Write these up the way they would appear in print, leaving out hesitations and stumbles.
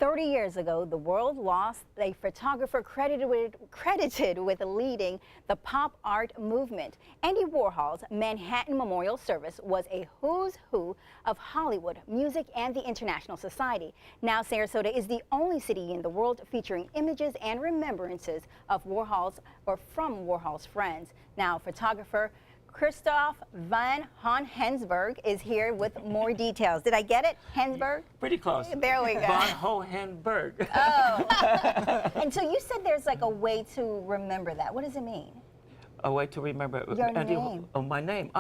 30 years ago, the world lost a photographer credited with leading the pop art movement. Andy Warhol's Manhattan Memorial Service was a who's who of Hollywood, music, and the international society. Now, Sarasota is the only city in the world featuring images and remembrances of from Warhol's friends. Now, photographer Christophe Von Hohenberg is here with more details. Did I get it? Hensberg? Pretty close. There we go. Von Hohenberg. Oh. And so you said there's like a way to remember that. What does it mean? A way to remember Your name. Oh, my name.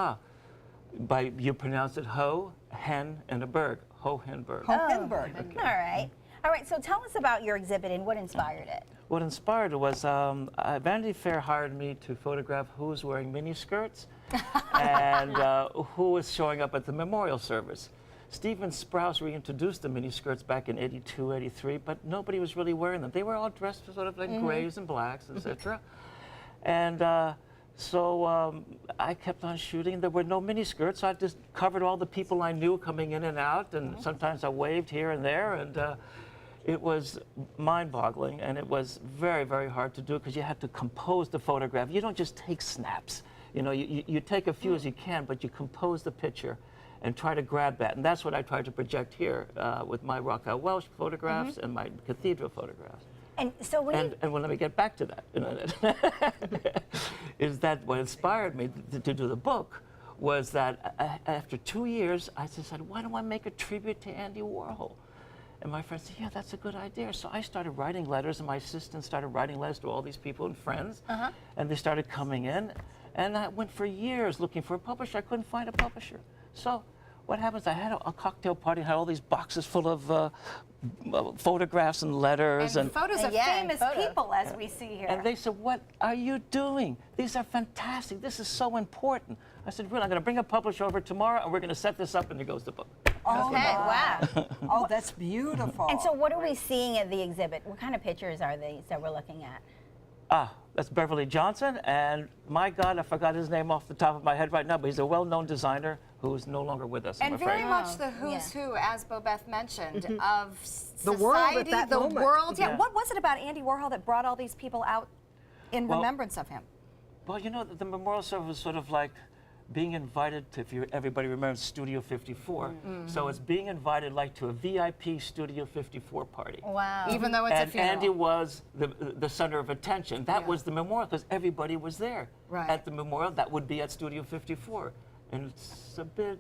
You pronounce it ho, hen, and a berg. Hohenberg. Hohenberg. Okay. All right. All right, so tell us about your exhibit and what inspired it. What inspired it was Vanity Fair hired me to photograph who was wearing miniskirts and who was showing up at the memorial service. Stephen Sprouse reintroduced the miniskirts back in '82, '83, but nobody was really wearing them. They were all dressed sort of like grays and blacks, etc. And so I kept on shooting. There were no miniskirts, so I just covered all the people I knew coming in and out, and sometimes I waved here and there, and it was mind-boggling, and it was very, very hard to do because you had to compose the photograph. You don't just take snaps. You know, you take a few as you can, but you compose the picture and try to grab that. And that's what I tried to project here with my Raquel Welch photographs and my cathedral photographs. And so well, let me get back to that in a minute. Is that what inspired me to do the book was that after 2 years, I just said, why don't I make a tribute to Andy Warhol? And my friend said, yeah, that's a good idea. So I started writing letters, and my assistant started writing letters to all these people and friends, and they started coming in. And I went for years looking for a publisher. I couldn't find a publisher. So what happens, I had a cocktail party, had all these boxes full of photographs and letters. And photos of famous people, as we see here. And they said, what are you doing? These are fantastic. This is so important. I said, really, I'm going to bring a publisher over tomorrow, and we're going to set this up, and here goes the book. Okay, wow. Oh, that's beautiful. And so what are we seeing at the exhibit? What kind of pictures are these that we're looking at? That's Beverly Johnson, and my God, I forgot his name off the top of my head right now, but he's a well-known designer who is no longer with us, I'm and afraid. very much the who's who, as Bobeth mentioned, of the society, world at that moment. world. Yeah. What was it about Andy Warhol that brought all these people out in remembrance of him? Well, you know, the memorial service was sort of like being invited to, everybody remembers Studio 54. So it's being invited like to a VIP Studio 54 party. Wow. Even though it's a funeral. Andy was the center of attention. That was the memorial because everybody was there at the memorial. That would be at Studio 54. And it's a bit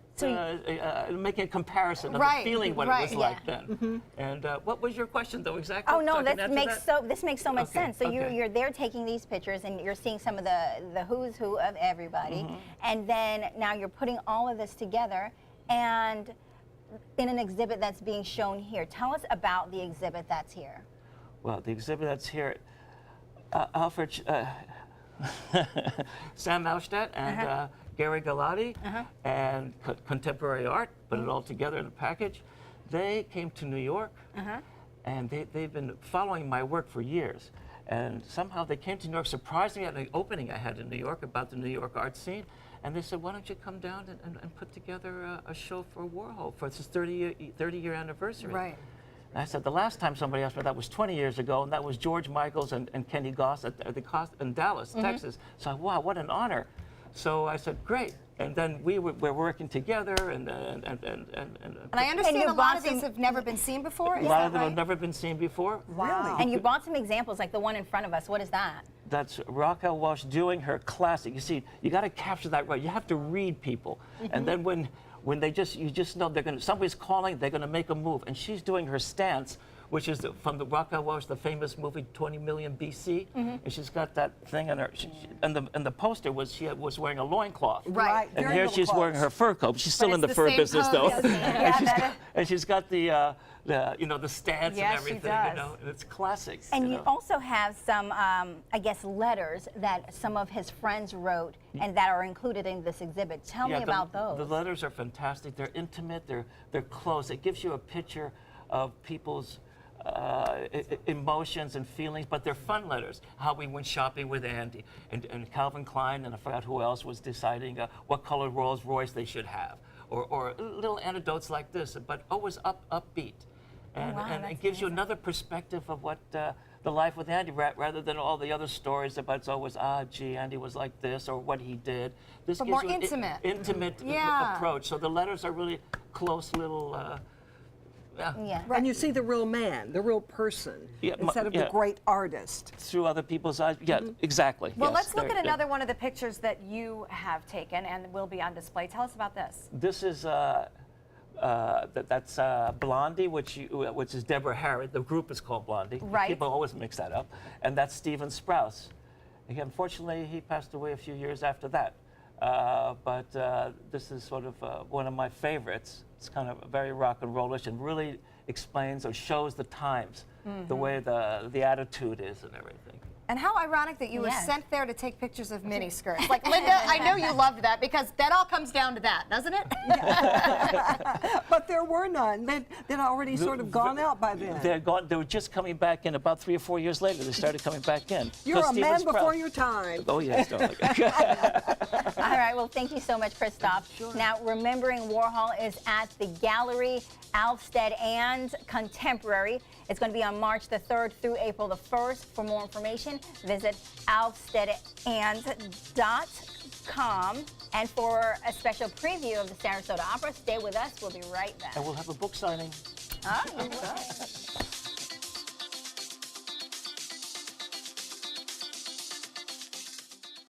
making a comparison of the feeling what it was like then. And what was your question, though, exactly? Oh no, this makes so much sense. So okay. you're there taking these pictures, and you're seeing some of the who's who of everybody, and then now you're putting all of this together, and in an exhibit that's being shown here. Tell us about the exhibit that's here. Well, the exhibit that's here, Alfred, Sam Malstadt and Gary Galati and contemporary art, put it all together in a package. They came to New York, and they've been following my work for years. And somehow they came to New York, surprised me at the opening I had in New York about the New York art scene. And they said, why don't you come down and put together a show for Warhol for its 30-year anniversary? Right. And I said, the last time somebody asked me that was 20 years ago, and that was George Michaels and Kenny Goss in Dallas, Texas. So, wow, what an honor. So I said, great. And then we're working together, and I understand a lot of these have never been seen before. A lot of them have never been seen before. Wow. And you brought some examples, like the one in front of us. What is that? That's Raquel Welch doing her classic. You see, you got to capture that right. You have to read people, and then when you just know they're going to, somebody's calling, they're going to make a move, and she's doing her stance, which is from the Raquel Welch, the famous movie 20 Million BC, and she's got that thing on her. And the poster was she was wearing a loincloth, Right. And here she's wearing her fur coat. She's still in the fur business though, and she's got the stance and everything, you know, and it's classic. And you also have some, I guess, letters that some of his friends wrote and that are included in this exhibit. Tell me about those. The letters are fantastic. They're intimate. They're close. It gives you a picture of people's emotions and feelings, but they're fun letters. How we went shopping with Andy, and Calvin Klein, and I forgot who else was deciding what color Rolls Royce they should have, or little anecdotes like this, but always upbeat. And, wow, and that's it gives you another perspective of what the life with Andy, rather than all the other stories about it's always, gee, Andy was like this, or what he did. This But gives more you an intimate. intimate Yeah. approach. So the letters are really close little, Yeah. And you see the real man, the real person, Yeah, instead of yeah. the great artist. through other people's eyes. Yeah, exactly. Well, yes, let's look there- at yeah. another one of the pictures that you have taken and will be on display. Tell us about this. This is that's Blondie, which is Deborah Harry. The group is called Blondie. Right. People always mix that up. And that's Stephen Sprouse. Unfortunately, he passed away a few years after that. But this is sort of one of my favorites. It's kind of very rock and rollish and really explains or shows the times, the way the attitude is and everything. And how ironic that you were Yes. sent there to take pictures of mini skirts. Like, Linda, I know you loved that because that all comes down to that, doesn't it? But there were none. They'd already sort of gone out by then. They're gone. They were just coming back in about 3 or 4 years later. They started coming back in. You're a Stephen man Sprouse- before your time. Oh yes, darling. All right, well, thank you so much, Christophe. Now, Remembering Warhol is at the Gallery Alfstead and Contemporary. It's going to be on March the 3rd through April the 1st. For more information, visit alfsteadand.com. And for a special preview of the Sarasota Opera, stay with us. We'll be right back. And we'll have a book signing. Oh, you will.